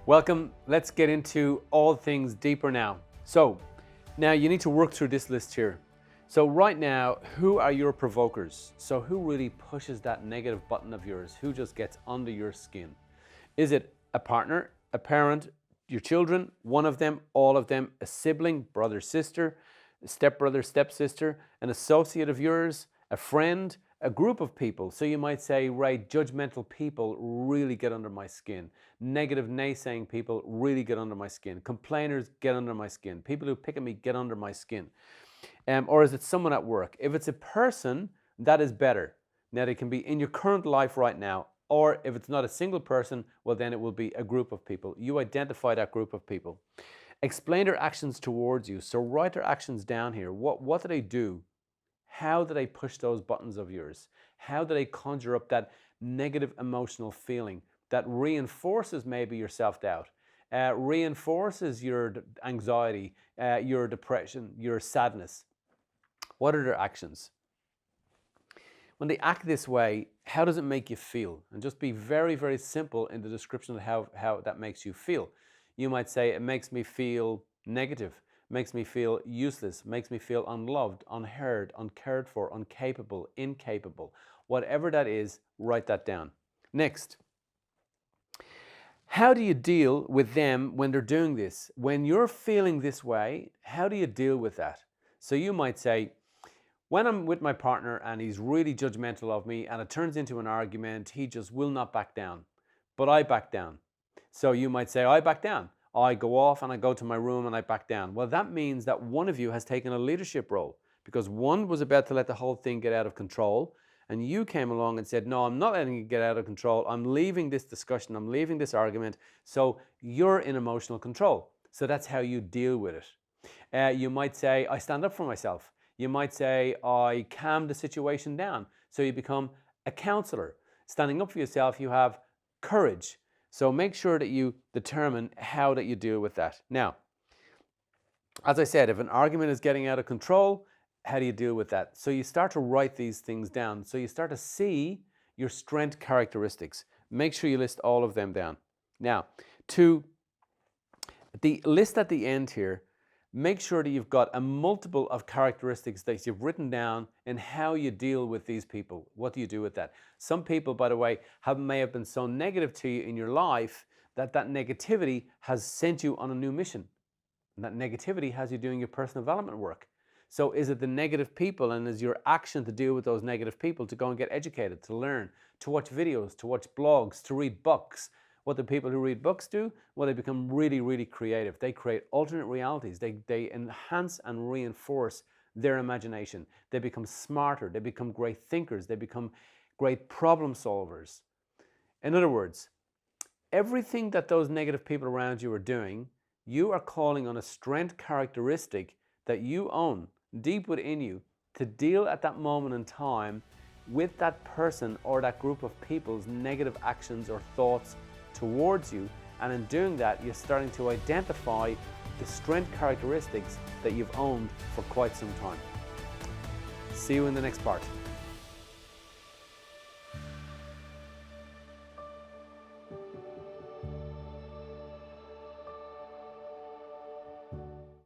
Welcome. Let's get into all things deeper now. So now you need to work through this list here. So right now, who are your provokers? So who really pushes that negative button of yours? Who just gets under your skin? Is it a partner, a parent, your children, one of them, all of them, a sibling, brother, sister, stepbrother, stepsister, an associate of yours, a friend, a group of people? So you might say, right, judgmental people really get under my skin. Negative naysaying people really get under my skin. Complainers get under my skin. People who pick at me get under my skin. Or is it someone at work? If it's a person, that is better. Now, they can be in your current life right now, or if it's not a single person, well, then it will be a group of people. You identify that group of people. Explain their actions towards you. So write their actions down here. What do they do? How do they push those buttons of yours? How do they conjure up that negative emotional feeling that reinforces maybe your self-doubt, reinforces your anxiety, your depression, your sadness? What are their actions? When they act this way, how does it make you feel? And just be very, very simple in the description of how that makes you feel. You might say, it makes me feel negative, makes me feel useless, makes me feel unloved, unheard, uncared for, incapable, incapable. Whatever that is, write that down. Next, how do you deal with them when they're doing this? When you're feeling this way, how do you deal with that? So you might say, when I'm with my partner and he's really judgmental of me and it turns into an argument, he just will not back down. But I back down. So you might say, I back down. I go off and I go to my room and I back down. Well, that means that one of you has taken a leadership role, because one was about to let the whole thing get out of control, and you came along and said, no, I'm not letting it get out of control. I'm leaving this discussion. I'm leaving this argument. So you're in emotional control. So that's how you deal with it. You might say, I stand up for myself. You might say, I calm the situation down. So you become a counselor. Standing up for yourself, you have courage. So make sure that you determine how that you deal with that. Now, as I said, if an argument is getting out of control, how do you deal with that? So you start to write these things down. So you start to see your strength characteristics. Make sure you list all of them down. Now, to the list at the end here, make sure that you've got a multiple of characteristics that you've written down and how you deal with these people. What do you do with that? Some people, by the way, may have been so negative to you in your life that negativity has sent you on a new mission. And that negativity has you doing your personal development work. So is it the negative people, and is your action to deal with those negative people, to go and get educated, to learn, to watch videos, to watch blogs, to read books? What do people who read books do? Well, they become really, really creative. They create alternate realities. They enhance and reinforce their imagination. They become smarter. They become great thinkers. They become great problem solvers. In other words, everything that those negative people around you are doing, you are calling on a strength characteristic that you own deep within you to deal at that moment in time with that person or that group of people's negative actions or thoughts towards you. And in doing that, you're starting to identify the strength characteristics that you've owned for quite some time. See you in the next part.